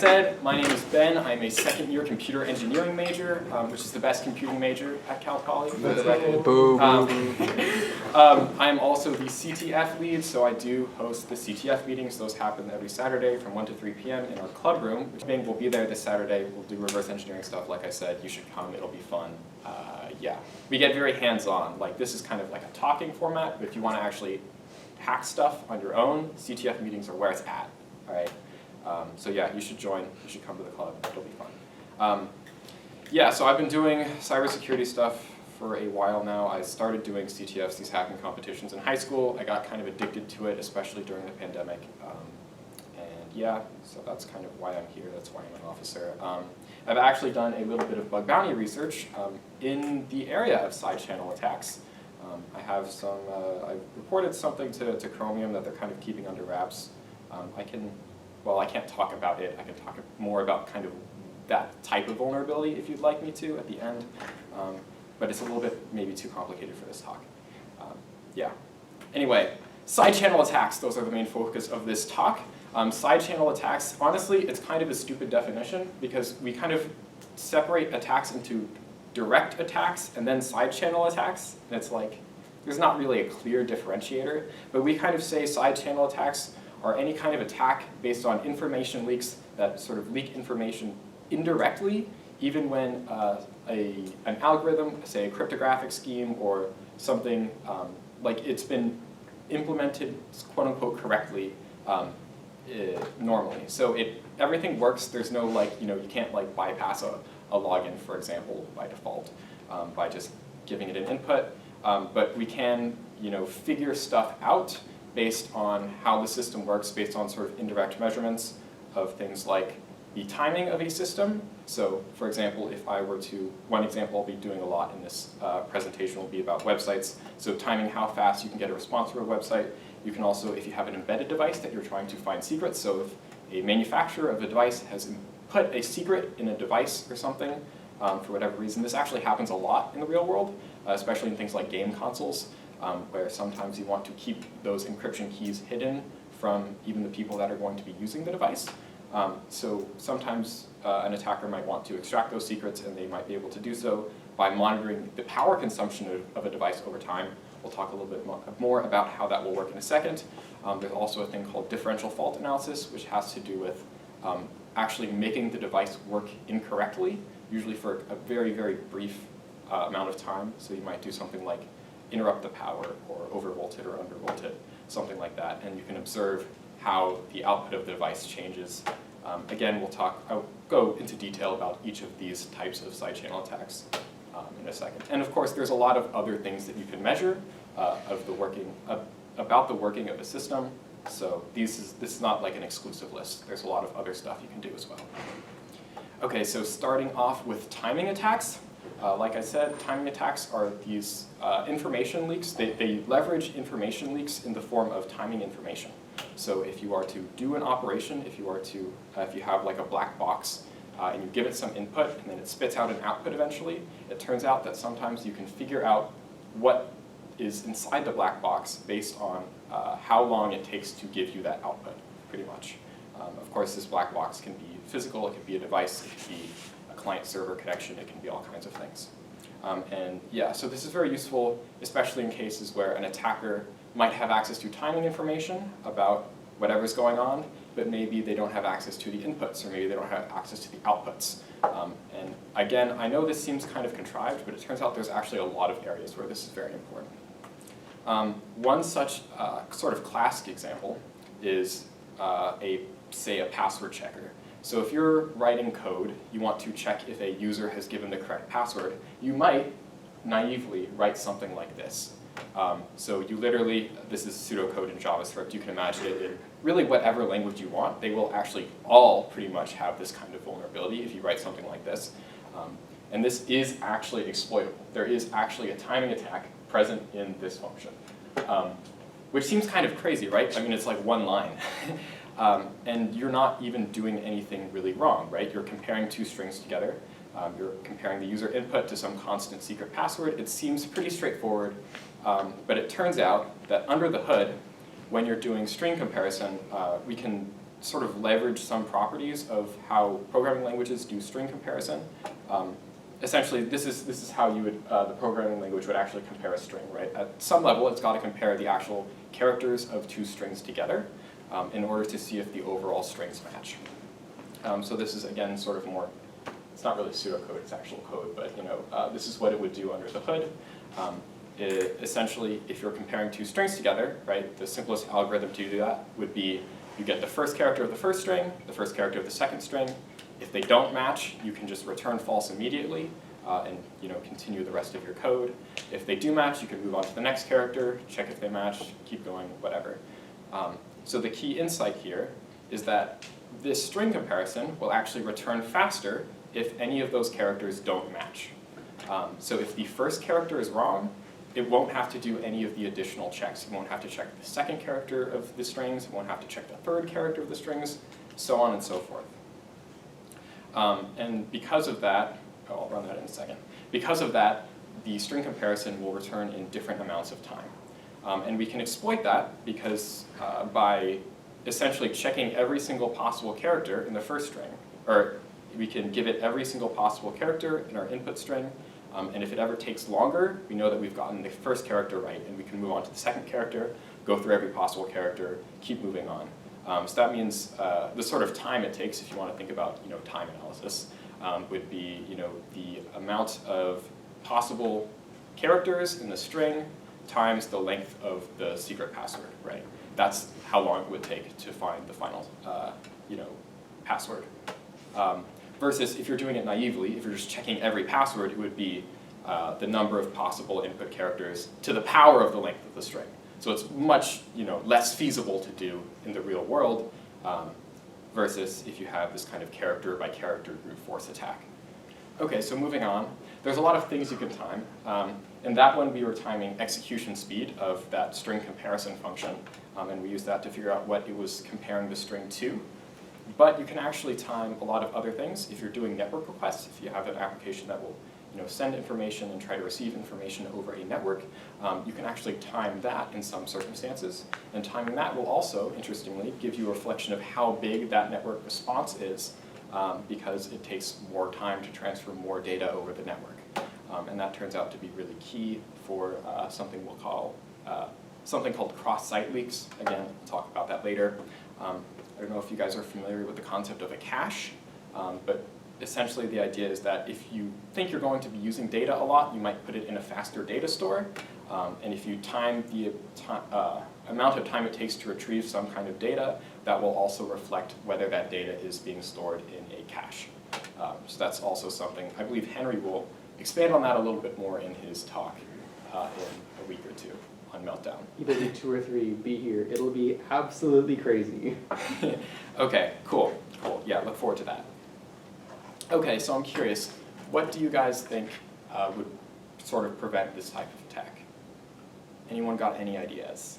My name is Ben. I'm a second-year computer engineering major, which is the best computing major at Cal Poly, for the record. I'm also the CTF lead, so I do host the CTF meetings. Those happen every Saturday from 1 to 3 p.m. in our club room. We'll be there this Saturday. We'll do reverse engineering stuff. Like I said, you should come. It'll be fun. Yeah, we get very hands-on. Like, this is kind of like a talking format, but if you want to actually hack stuff on your own, CTF meetings are where it's at. All right. So yeah, you should join. You should come to the club. It'll be fun. Yeah, so I've been doing cybersecurity stuff for a while now. I started doing CTFs, these hacking competitions, in high school. I got kind of addicted to it, especially during the pandemic. And yeah, so that's kind of why I'm here. That's why I'm an officer. I've actually done a little bit of bug bounty research in the area of side channel attacks. I have some. I've reported something to Chromium that they're kind of keeping under wraps. Well, I can't talk about it. I can talk more about kind of that type of vulnerability if you'd like me to at the end. But it's a little bit maybe too complicated for this talk. Yeah. Anyway, side channel attacks, those are the main focus of this talk. Side channel attacks, honestly, it's kind of a stupid definition because we kind of separate attacks into direct attacks and then side channel attacks. And it's like, there's not really a clear differentiator, but we kind of say side channel attacks are any kind of attack based on information leaks that sort of leak information indirectly, even when an algorithm, say a cryptographic scheme or something, like it's been implemented quote unquote correctly normally. So everything works. There's no you can't bypass a login, for example, by default by just giving it an input. But we can figure stuff out based on how the system works, based on sort of indirect measurements of things like the timing of a system. So for example, if I were to, one example I'll be doing a lot in this presentation will be about websites. So timing how fast you can get a response to a website. You can also, if you have an embedded device that you're trying to find secrets, so if a manufacturer of a device has put a secret in a device or something, for whatever reason, this actually happens a lot in the real world, especially in things like game consoles. Where sometimes you want to keep those encryption keys hidden from even the people that are going to be using the device. So sometimes an attacker might want to extract those secrets, and they might be able to do so by monitoring the power consumption of a device over time. We'll talk a little bit more about how that will work in a second. There's also a thing called differential fault analysis, which has to do with actually making the device work incorrectly, usually for a very, very brief amount of time. So you might do something like interrupt the power, or overvolted or undervolted, something like that, and you can observe how the output of the device changes. Again, I'll go into detail about each of these types of side channel attacks in a second. And of course, there's a lot of other things that you can measure about the working of a system. So this is not like an exclusive list. There's a lot of other stuff you can do as well. Okay, so starting off with timing attacks. Like I said, timing attacks are these information leaks. They leverage information leaks in the form of timing information. So if you are to do an operation, if you have like a black box and you give it some input and then it spits out an output eventually, it turns out that sometimes you can figure out what is inside the black box based on how long it takes to give you that output, pretty much. Of course, this black box can be physical, it can be a device, it can be client-server connection, it can be all kinds of things. And yeah, so this is very useful, especially in cases where an attacker might have access to timing information about whatever's going on, but maybe they don't have access to the inputs, or maybe they don't have access to the outputs. And again, I know this seems kind of contrived, but it turns out there's actually a lot of areas where this is very important. One such sort of classic example is say a password checker. So if you're writing code, you want to check if a user has given the correct password, you might naively write something like this. So you literally, this is pseudocode in JavaScript, you can imagine it in really whatever language you want. They will actually all pretty much have this kind of vulnerability if you write something like this. And this is actually exploitable. There is actually a timing attack present in this function, which seems kind of crazy, right? I mean, it's like one line. And you're not even doing anything really wrong, right? You're comparing two strings together. You're comparing the user input to some constant secret password. It seems pretty straightforward, but it turns out that under the hood, when you're doing string comparison, we can sort of leverage some properties of how programming languages do string comparison. Essentially, this is how you would, the programming language would actually compare a string, right? At some level, it's got to compare the actual characters of two strings together in order to see if the overall strings match. So this is, again, sort of more, it's not really pseudocode, it's actual code, but this is what it would do under the hood. Essentially, if you're comparing two strings together, right, the simplest algorithm to do that would be you get the first character of the first string, the first character of the second string. If they don't match, you can just return false immediately and continue the rest of your code. If they do match, you can move on to the next character, check if they match, keep going, whatever. So the key insight here is that this string comparison will actually return faster if any of those characters don't match. So if the first character is wrong, it won't have to do any of the additional checks. It won't have to check the second character of the strings, it won't have to check the third character of the strings, so on and so forth. And because of that, I'll run that in a second. Because of that, the string comparison will return in different amounts of time. And we can exploit that because by essentially checking every single possible character in the first string, or we can give it every single possible character in our input string, and if it ever takes longer, we know that we've gotten the first character right, and we can move on to the second character, go through every possible character, keep moving on. So that means the sort of time it takes, if you want to think about time analysis, would be the amount of possible characters in the string times the length of the secret password, right? That's how long it would take to find the final password. Versus if you're doing it naively, if you're just checking every password, it would be the number of possible input characters to the power of the length of the string. So it's much less feasible to do in the real world versus if you have this kind of character by character brute force attack. Okay, so moving on, there's a lot of things you can time. In that one, we were timing execution speed of that string comparison function, and we used that to figure out what it was comparing the string to. But you can actually time a lot of other things if you're doing network requests, if you have an application that will send information and try to receive information over a network. You can actually time that in some circumstances. And timing that will also, interestingly, give you a reflection of how big that network response is because it takes more time to transfer more data over the network. And that turns out to be really key for something we'll call something called cross-site leaks. Again, we'll talk about that later. I don't know if you guys are familiar with the concept of a cache, but essentially the idea is that if you think you're going to be using data a lot, you might put it in a faster data store. And if you time the amount of time it takes to retrieve some kind of data, that will also reflect whether that data is being stored in a cache. So that's also something, I believe Henry will expand on that a little bit more in his talk in a week or two on Meltdown. Either do 2 or 3, be here. It'll be absolutely crazy. Okay, cool. Yeah, look forward to that. Okay, so I'm curious, what do you guys think would sort of prevent this type of attack? Anyone got any ideas?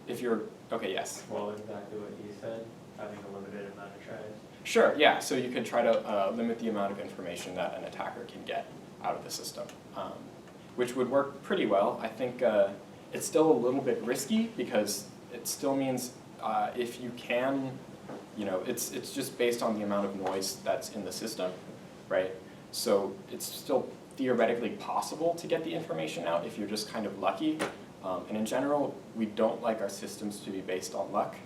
If you're, okay, yes. Well, exactly what he said, having a limited amount of tries. Sure, yeah, so you could try to limit the amount of information that an attacker can get out of the system, which would work pretty well. I think it's still a little bit risky because it still means if you can, it's just based on the amount of noise that's in the system, right? So it's still theoretically possible to get the information out if you're just kind of lucky. And in general, we don't like our systems to be based on luck.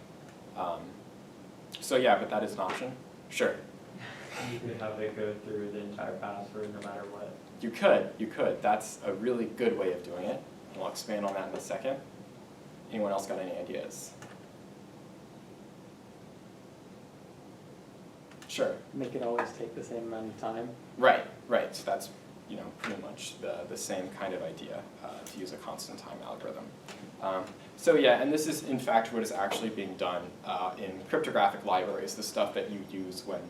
So yeah, but that is an option. Sure. You could have it go through the entire password no matter what. You could. That's a really good way of doing it. And I'll expand on that in a second. Anyone else got any ideas? Sure. Make it always take the same amount of time. Right. So that's pretty much the same kind of idea to use a constant time algorithm. So yeah, and this is in fact what is actually being done in cryptographic libraries, the stuff that you use when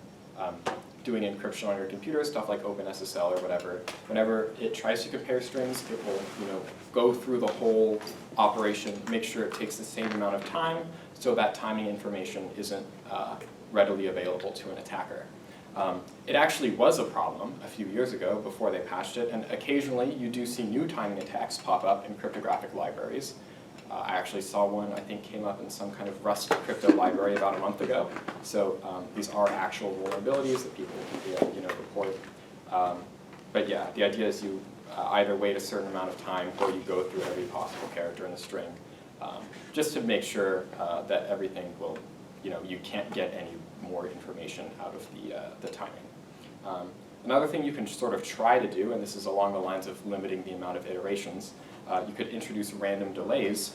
doing encryption on your computer, stuff like OpenSSL or whatever. Whenever it tries to compare strings, it will go through the whole operation, make sure it takes the same amount of time, so that timing information isn't readily available to an attacker. It actually was a problem a few years ago before they patched it, and occasionally you do see new timing attacks pop up in cryptographic libraries. I actually saw one, I think came up in some kind of Rust crypto library about a month ago. So these are actual vulnerabilities that people can report. But yeah, the idea is you either wait a certain amount of time or you go through every possible character in the string just to make sure that everything will, you can't get any more information out of the timing. Another thing you can sort of try to do, and this is along the lines of limiting the amount of iterations, you could introduce random delays.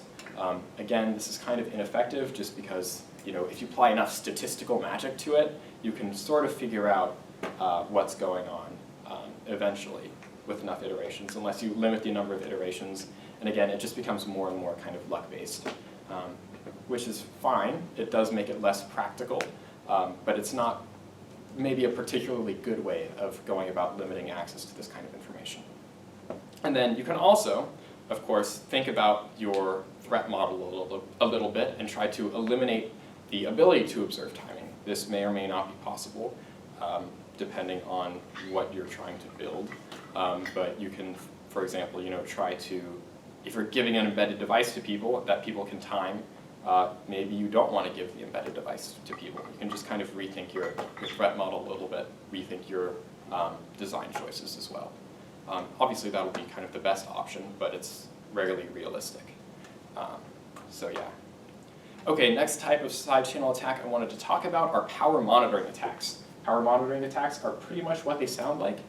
Again, this is kind of ineffective just because if you apply enough statistical magic to it, you can sort of figure out what's going on eventually with enough iterations, unless you limit the number of iterations. And again, it just becomes more and more kind of luck-based, which is fine. It does make it less practical, but it's not maybe a particularly good way of going about limiting access to this kind of information. And then you can also, of course, think about your threat model a little bit and try to eliminate the ability to observe timing. This may or may not be possible, depending on what you're trying to build. But you can, for example, try to, if you're giving an embedded device to people that people can time, maybe you don't want to give the embedded device to people. You can just kind of rethink your threat model a little bit, rethink your design choices as well. Obviously, that would be kind of the best option, but it's rarely realistic. So yeah. Okay, next type of side channel attack I wanted to talk about are power monitoring attacks. Power monitoring attacks are pretty much what they sound like.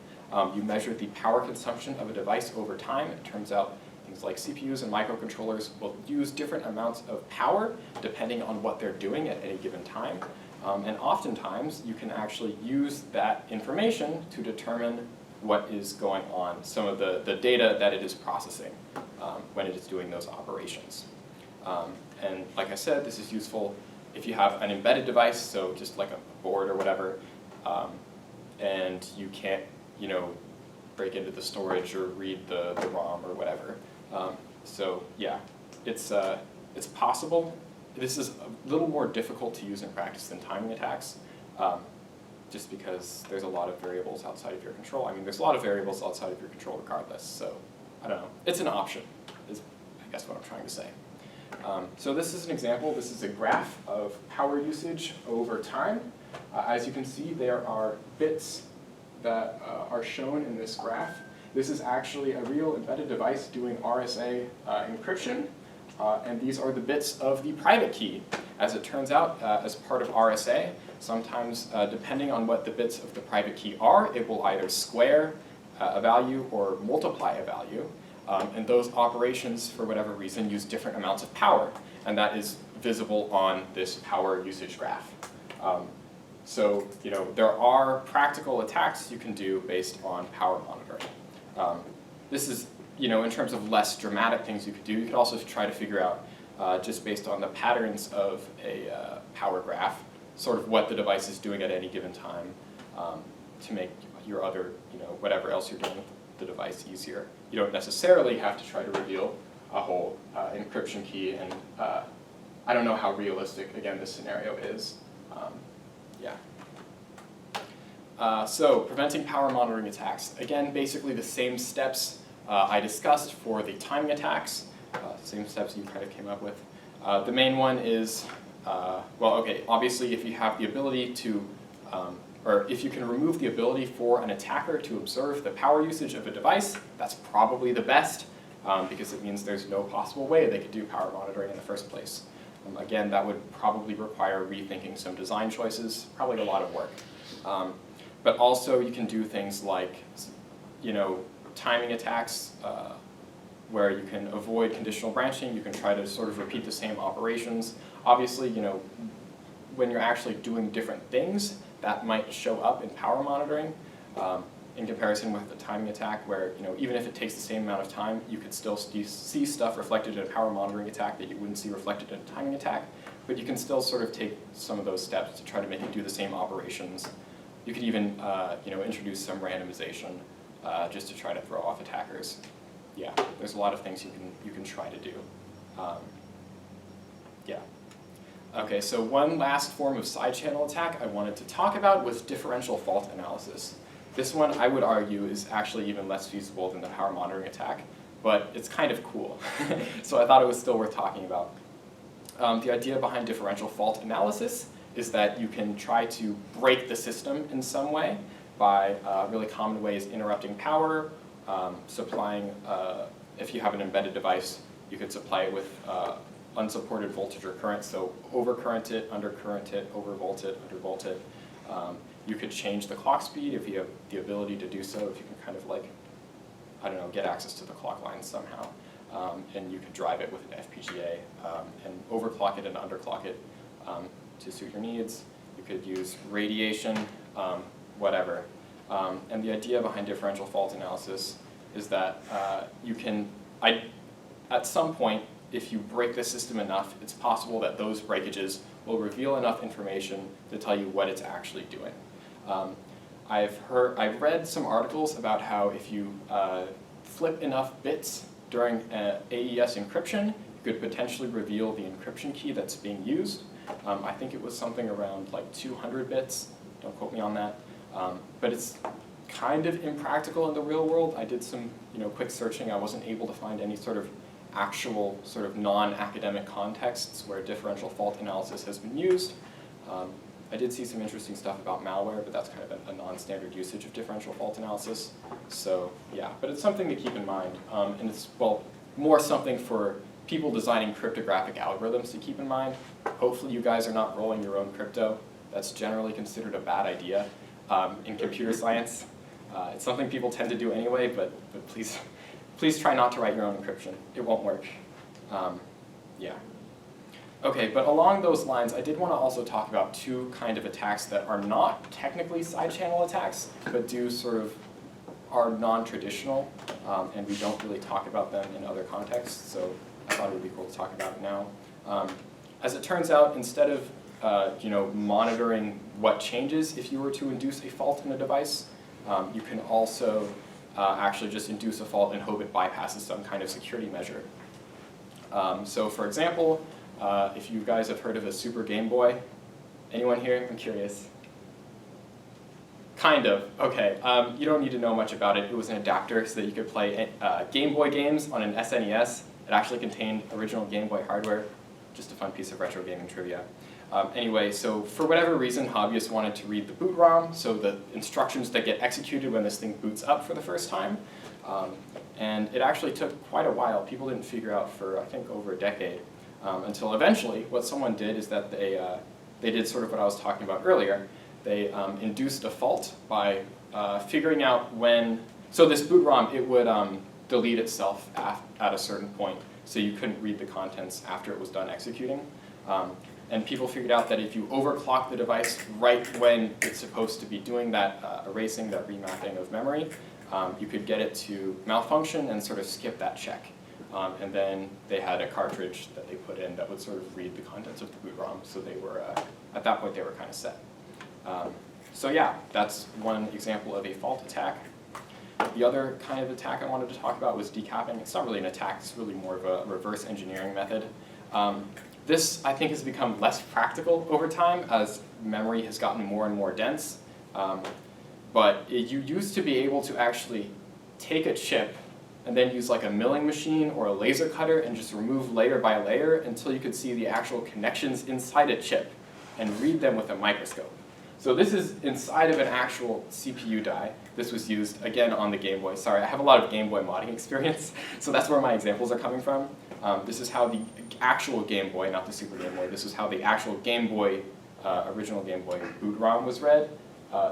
You measure the power consumption of a device over time. It turns out things like CPUs and microcontrollers will use different amounts of power depending on what they're doing at any given time. And oftentimes, you can actually use that information to determine what is going on, some of the data that it is processing when it is doing those operations. And like I said, this is useful if you have an embedded device, so just like a board or whatever, and you can't, break into the storage or read the ROM or whatever. So yeah, it's possible. This is a little more difficult to use in practice than timing attacks, just because there's a lot of variables outside of your control. I mean, there's a lot of variables outside of your control regardless, so I don't know. It's an option, is I guess what I'm trying to say. So this is an example. This is a graph of power usage over time. As you can see, there are bits that are shown in this graph. This is actually a real embedded device doing RSA encryption, and these are the bits of the private key. As it turns out, as part of RSA, sometimes depending on what the bits of the private key are, it will either square a value or multiply a value. And those operations, for whatever reason, use different amounts of power. And that is visible on this power usage graph. So there are practical attacks you can do based on power monitoring. This is, in terms of less dramatic things you could do, you could also try to figure out, just based on the patterns of a power graph, sort of what the device is doing at any given time to make your other, whatever else you're doing with the device easier. You don't necessarily have to try to reveal a whole encryption key, and I don't know how realistic, again, this scenario is. So preventing power monitoring attacks. Again, basically the same steps I discussed for the timing attacks, same steps you kind of came up with. The main one is, obviously if you have the ability to, or if you can remove the ability for an attacker to observe the power usage of a device, that's probably the best, because it means there's no possible way they could do power monitoring in the first place. Again, that would probably require rethinking some design choices, probably a lot of work. But also you can do things like, timing attacks, where you can avoid conditional branching. You can try to sort of repeat the same operations. Obviously, when you're actually doing different things, that might show up in power monitoring in comparison with the timing attack, where even if it takes the same amount of time, you could still see stuff reflected in a power monitoring attack that you wouldn't see reflected in a timing attack. But you can still sort of take some of those steps to try to make it do the same operations. You could even introduce some randomization just to try to throw off attackers. Yeah, there's a lot of things you can try to do. Okay, so one last form of side channel attack I wanted to talk about was differential fault analysis. This one, I would argue, is actually even less feasible than the power monitoring attack. but it's kind of cool. So I thought it was still worth talking about. The idea behind differential fault analysis is that you can try to break the system in some way by really common ways: interrupting power, supplying, if you have an embedded device, you could supply it with unsupported voltage or current, so overcurrent it, undercurrent it, overvolt it, undervolt it. You could change the clock speed if you have the ability to do so, if you can kind of like, I don't know, get access to the clock lines somehow. And you could drive it with an FPGA and overclock it and underclock it to suit your needs. You could use radiation, whatever. And the idea behind differential fault analysis is that you can, at some point, if you break the system enough, it's possible that those breakages will reveal enough information to tell you what it's actually doing. I've read some articles about how if you flip enough bits during AES encryption, you could potentially reveal the encryption key that's being used. I think it was something around like 200 bits, don't quote me on that. But it's kind of impractical in the real world. I did some quick searching. I wasn't able to find any sort of actual sort of non-academic contexts where differential fault analysis has been used. I did see some interesting stuff about malware, but that's kind of a non-standard usage of differential fault analysis. So yeah, but it's something to keep in mind. And it's, well, more something for people designing cryptographic algorithms to keep in mind. Hopefully you guys are not rolling your own crypto. That's generally considered a bad idea in computer science. It's something people tend to do anyway, but please try not to write your own encryption. It won't work. Yeah. Okay, but along those lines, I did want to also talk about two kind of attacks that are not technically side channel attacks, but do sort of are non-traditional, and we don't really talk about them in other contexts, so I thought it would be cool to talk about it now. As it turns out, instead of monitoring what changes if you were to induce a fault in a device, you can also actually just induce a fault and hope it bypasses some kind of security measure. So for example, if you guys have heard of a Super Game Boy, anyone here? I'm curious. Kind of, okay. You don't need to know much about it. It was an adapter so that you could play Game Boy games on an SNES. It actually contained original Game Boy hardware. Just a fun piece of retro gaming trivia. Anyway, so for whatever reason, hobbyists wanted to read the boot ROM, so the instructions that get executed when this thing boots up for the first time. And it actually took quite a while. People didn't figure out for, I think, over a decade. Until eventually, what someone did is that they did sort of what I was talking about earlier. They induced a fault by figuring out when, so this boot ROM, it would delete itself at a certain point, so you couldn't read the contents after it was done executing. And people figured out that if you overclock the device right when it's supposed to be doing that erasing, that remapping of memory, you could get it to malfunction and sort of skip that check. And then they had a cartridge that they put in that would sort of read the contents of the boot ROM, so they were, at that point they were kind of set. So yeah, that's one example of a fault attack. The other kind of attack I wanted to talk about was decapping. It's not really an attack, it's really more of a reverse engineering method. This, I think, has become less practical over time as memory has gotten more and more dense. But you used to be able to actually take a chip and then use like a milling machine or a laser cutter and just remove layer by layer until you could see the actual connections inside a chip and read them with a microscope. So this is inside of an actual CPU die. This was used, again, on the Game Boy. Sorry, I have a lot of Game Boy modding experience, so that's where my examples are coming from. This is how the actual Game Boy, not the Super Game Boy, this is how the actual Game Boy, original Game Boy boot ROM was read.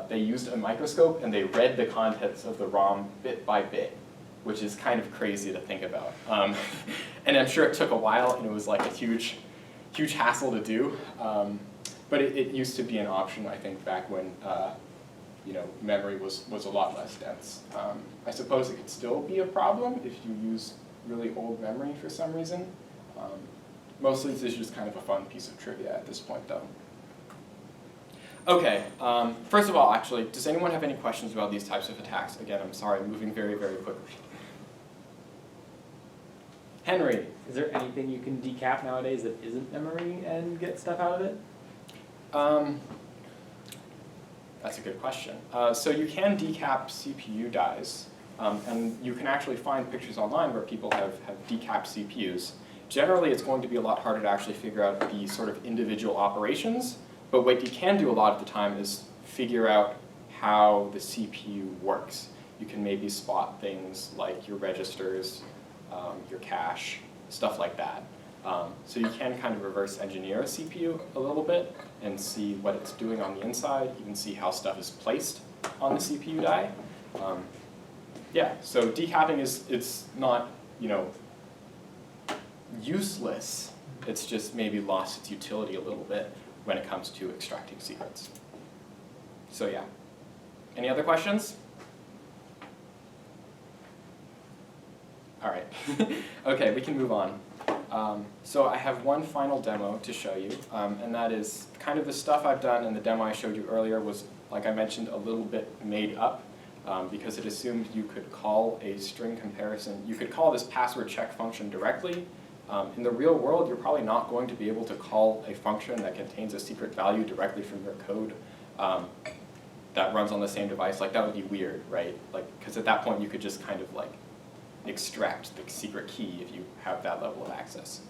They used a microscope and they read the contents of the ROM bit by bit, which is kind of crazy to think about. And I'm sure it took a while and it was like a huge hassle to do. But it used to be an option, I think, back when memory was a lot less dense. I suppose it could still be a problem if you use really old memory for some reason. Mostly this is just kind of a fun piece of trivia at this point, though. Okay, first of all, actually, does anyone have any questions about these types of attacks? Again, I'm sorry, I'm moving very, very quickly. Henry. Is there anything you can decap nowadays that isn't memory and get stuff out of it? That's a good question. So you can decap CPU dies. And you can actually find pictures online where people have decapped CPUs. Generally, it's going to be a lot harder to actually figure out the sort of individual operations, but what you can do a lot of the time is figure out how the CPU works. You can maybe spot things like your registers, your cache, stuff like that. So you can kind of reverse engineer a CPU a little bit and see what it's doing on the inside. You can see how stuff is placed on the CPU die. Yeah, so decapping it's not, useless. It's just maybe lost its utility a little bit when it comes to extracting secrets. So yeah. Any other questions? All right. Okay, we can move on. So I have one final demo to show you, and that is kind of the stuff I've done, and the demo I showed you earlier was, like I mentioned, a little bit made up because it assumed you could call a string comparison. You could call this password check function directly. In the real world, you're probably not going to be able to call a function that contains a secret value directly from your code that runs on the same device. Like, that would be weird, right? Like, because at that point, you could just kind of like extract the secret key if you have that level of access.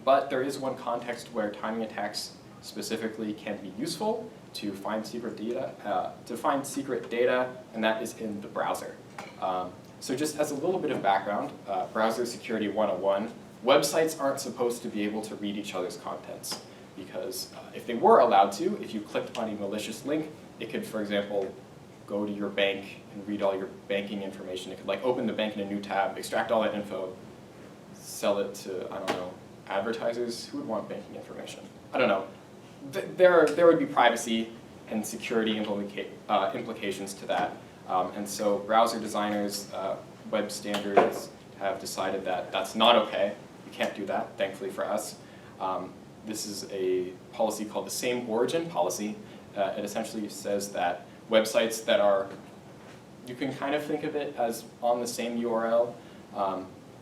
But there is one context where timing attacks specifically can be useful to find secret data, and that is in the browser. So just as a little bit of background, browser security 101, websites aren't supposed to be able to read each other's contents because if they were allowed to, if you clicked on a malicious link, it could, for example, go to your bank and read all your banking information. It could like open the bank in a new tab, extract all that info, sell it to, I don't know, advertisers. Who would want banking information? I don't know. There would be privacy and security implications to that. And so browser designers, web standards have decided that that's not okay. You can't do that, thankfully for us. This is a policy called the same origin policy. It essentially says that websites that are, you can kind of think of it as on the same URL.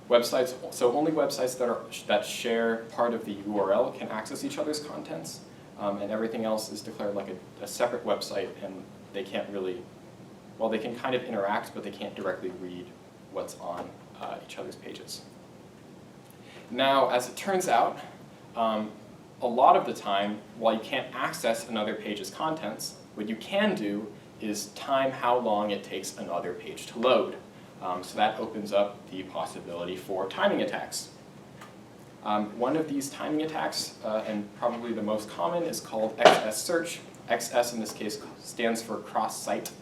Websites, so only websites that share part of the URL can access each other's contents, and everything else is declared like a separate website, and they can't really, well, they can kind of interact, but they can't directly read what's on each other's pages. Now, as it turns out, a lot of the time, while you can't access another page's contents, what you can do is time how long it takes another page to load. So that opens up the possibility for timing attacks. One of these timing attacks, and probably the most common, is called XS search. XS in this case stands for cross-site.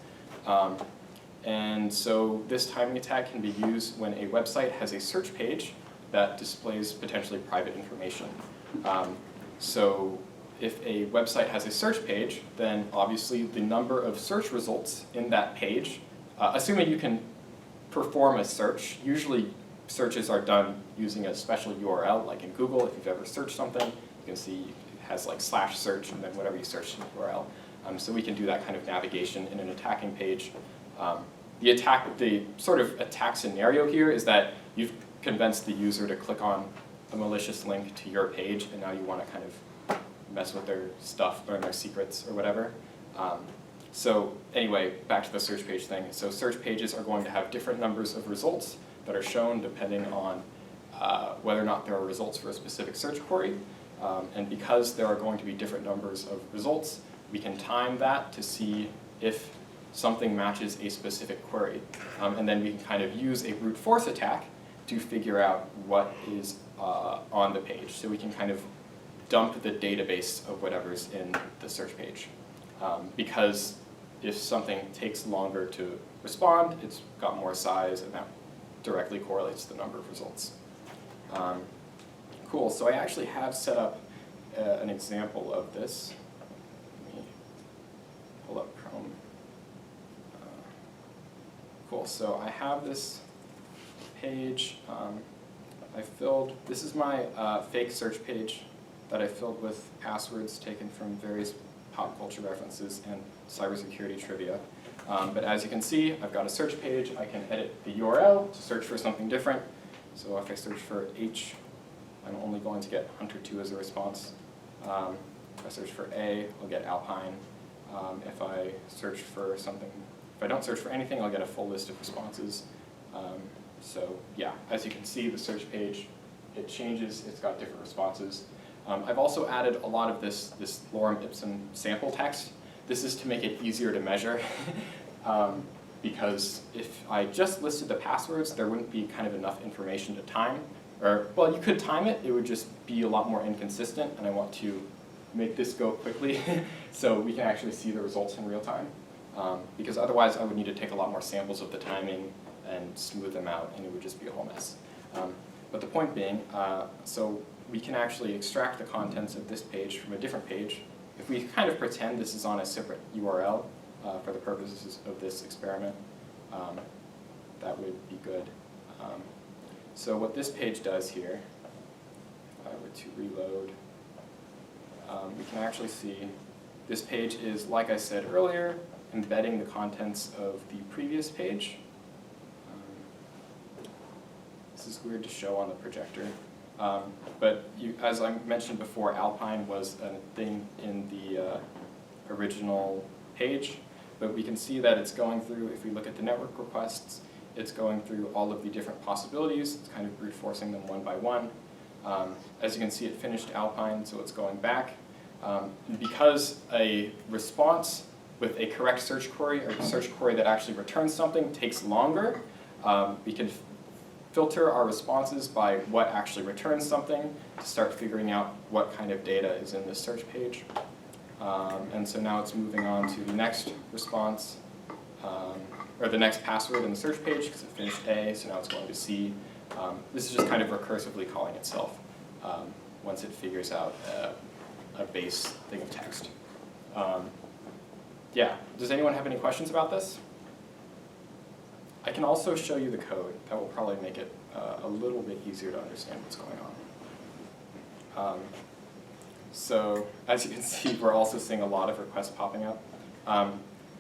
And so this timing attack can be used when a website has a search page that displays potentially private information. So if a website has a search page, then obviously the number of search results in that page, assuming you can perform a search, usually searches are done using a special URL, like in Google. If you've ever searched something, you can see it has like /search and then whatever you search in the URL. So we can do that kind of navigation in an attacking page. The sort of attack scenario here is that you've convinced the user to click on a malicious link to your page, and now you want to kind of mess with their stuff, learn their secrets or whatever. So anyway, back to the search page thing. So search pages are going to have different numbers of results that are shown depending on whether or not there are results for a specific search query. And because there are going to be different numbers of results, we can time that to see if something matches a specific query. And then we can kind of use a brute force attack to figure out what is on the page. So we can kind of dump the database of whatever's in the search page. Because if something takes longer to respond, it's got more size, and that directly correlates to the number of results. Cool, so I actually have set up an example of this. Let me pull up Chrome. Cool, so I have this page. This is my fake search page that I filled with passwords taken from various pop culture references and cybersecurity trivia. But as you can see, I've got a search page. I can edit the URL to search for something different. So if I search for H, I'm only going to get Hunter2 as a response. If I search for A, I'll get Alpine. If I search for something If I don't search for anything, I'll get a full list of responses. So yeah, as you can see, the search page, it changes, it's got different responses. I've also added a lot of this lorem ipsum sample text. This is to make it easier to measure. Because if I just listed the passwords, there wouldn't be kind of enough information to time. Or, well, you could time it, it would just be a lot more inconsistent, and I want to make this go quickly so we can actually see the results in real time. Because otherwise I would need to take a lot more samples of the timing and smooth them out, and it would just be a whole mess. But the point being, so we can actually extract the contents of this page from a different page. If we kind of pretend this is on a separate URL for the purposes of this experiment, that would be good. So what this page does here, if I were to reload, we can actually see this page is, like I said earlier, embedding the contents of the previous page. This is weird to show on the projector. But as I mentioned before, Alpine was a thing in the original page. But we can see that it's going through, if we look at the network requests, it's going through all of the different possibilities. It's kind of brute forcing them one by one. As you can see, it finished Alpine, so it's going back. Because a response with a correct search query, or a search query that actually returns something, takes longer, we can filter our responses by what actually returns something to start figuring out what kind of data is in this search page. And so now it's moving on to the next response, or the next password in the search page, because it finished A, so now it's going to C. This is just kind of recursively calling itself once it figures out a base thing of text. Yeah, does anyone have any questions about this? I can also show you the code. That will probably make it a little bit easier to understand what's going on. So as you can see, we're also seeing a lot of requests popping up.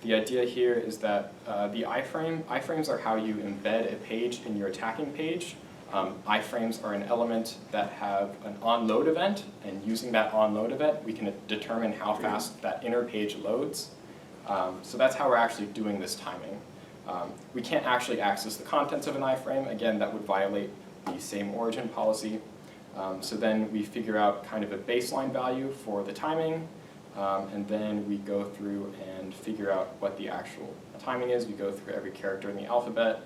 The idea here is that the iframes are how you embed a page in your attacking page. Iframes are an element that have an onload event, and using that onload event, we can determine how fast that inner page loads. So that's how we're actually doing this timing. We can't actually access the contents of an iframe. Again, that would violate the same origin policy. So then we figure out kind of a baseline value for the timing, and then we go through and figure out what the actual timing is. We go through every character in the alphabet.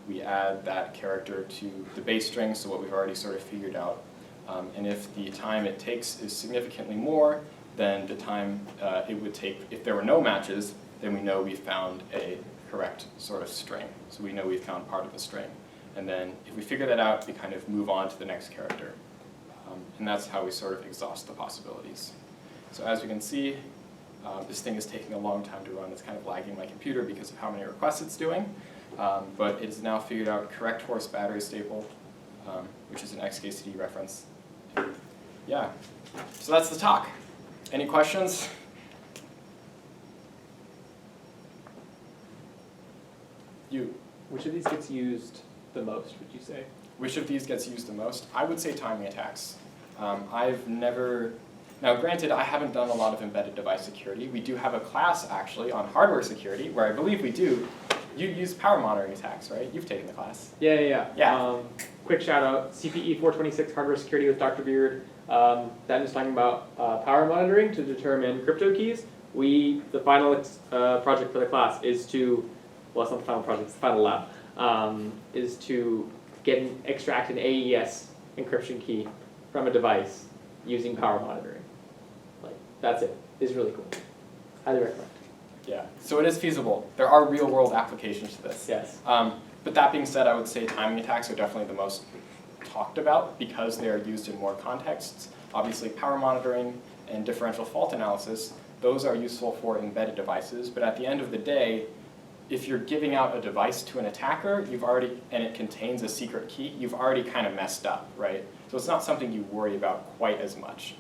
We add that character to the base string, so what we've already sort of figured out. And if the time it takes is significantly more than the time it would take if there were no matches, then we know we found a correct sort of string. So we know we found part of the string. And then if we figure that out, we kind of move on to the next character. And that's how we sort of exhaust the possibilities. So as you can see, this thing is taking a long time to run. It's kind of lagging my computer because of how many requests it's doing. But it's now figured out correct horse battery staple, which is an XKCD reference. Yeah, so that's the talk. Any questions? You. Which of these gets used the most, would you say? Which of these gets used the most? I would say timing attacks. I've never, now granted, I haven't done a lot of embedded device security. We do have a class actually on hardware security where I believe we do. You use power monitoring attacks, right? You've taken the class. Yeah. Quick shout out, CPE 426 hardware security with Dr. Beard. That is talking about power monitoring to determine crypto keys. The final project for the class is to, well, it's not the final project, it's the final lab, is to extract an AES encryption key from a device using power monitoring. Like, that's it. It's really cool. Highly recommend. Yeah, so it is feasible. There are real world applications to this. Yes. But that being said, I would say timing attacks are definitely the most talked about because they are used in more contexts. Obviously, power monitoring and differential fault analysis, those are useful for embedded devices, but at the end of the day, if you're giving out a device to an attacker, and it contains a secret key, you've already kind of messed up, right? So it's not something you worry about quite as much.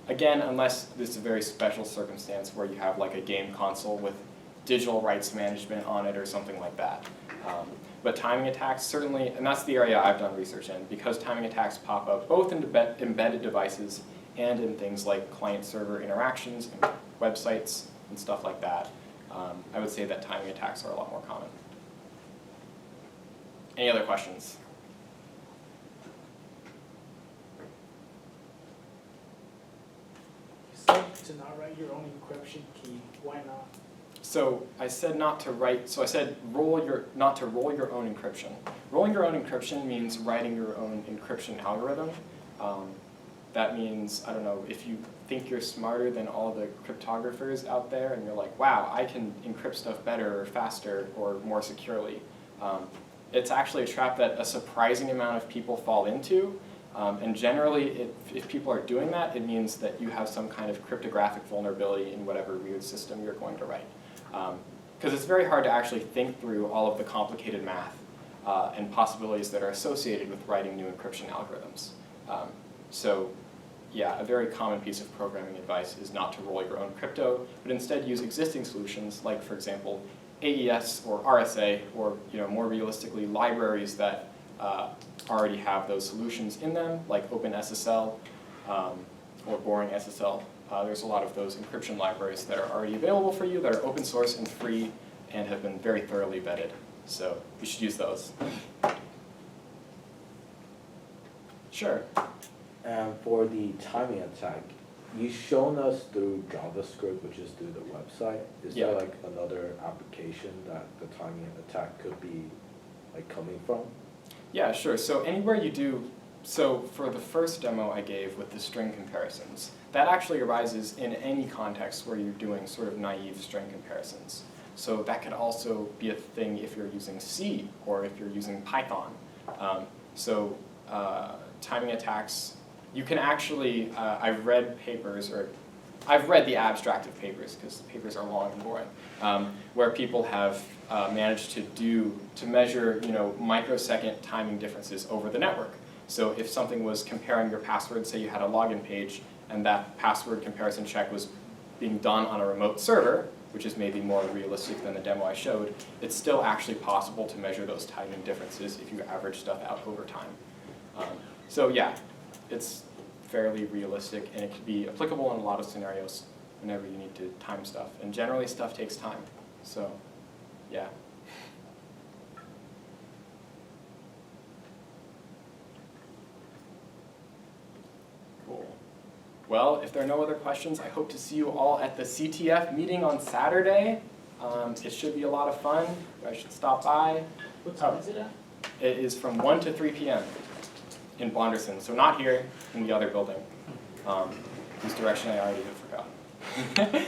Again, unless this is a very special circumstance where you have like a game console with digital rights management on it or something like that. But timing attacks certainly, and that's the area I've done research in, because timing attacks pop up both in embedded devices and in things like client-server interactions and websites and stuff like that. I would say that timing attacks are a lot more common. Any other questions? You said to not write your own encryption key. Why not? So I said not to write, so I said not to roll your own encryption. Rolling your own encryption means writing your own encryption algorithm. That means, I don't know, if you think you're smarter than all the cryptographers out there and you're like, wow, I can encrypt stuff better or faster or more securely. It's actually a trap that a surprising amount of people fall into. And generally, if people are doing that, it means that you have some kind of cryptographic vulnerability in whatever weird system you're going to write. Because it's very hard to actually think through all of the complicated math and possibilities that are associated with writing new encryption algorithms. So yeah, a very common piece of programming advice is not to roll your own crypto, but instead use existing solutions like, for example, AES or RSA, or more realistically, libraries that already have those solutions in them, like OpenSSL or Boring SSL. There's a lot of those encryption libraries that are already available for you that are open source and free and have been very thoroughly vetted. So you should use those. Sure. And for the timing attack, you've shown us through JavaScript, which is through the website. Is Yeah. there like another application that the timing attack could be like coming from? Yeah, sure. So anywhere you do, so for the first demo I gave with the string comparisons, that actually arises in any context where you're doing sort of naive string comparisons. So that could also be a thing if you're using C or if you're using Python. Timing attacks, you can actually, I've read papers, or I've read the abstract of papers because the papers are long and boring, where people have managed to measure microsecond timing differences over the network. So if something was comparing your password, say you had a login page, and that password comparison check was being done on a remote server, which is maybe more realistic than the demo I showed, it's still actually possible to measure those timing differences if you average stuff out over time. So yeah, it's fairly realistic, and it can be applicable in a lot of scenarios whenever you need to time stuff. And generally, stuff takes time. So yeah. Cool. Well, if there are no other questions, I hope to see you all at the CTF meeting on Saturday. It should be a lot of fun. You guys should stop by. What time is it at? It is from 1 to 3 p.m. in Blonderson, so not here, in the other building, whose direction I already have forgotten.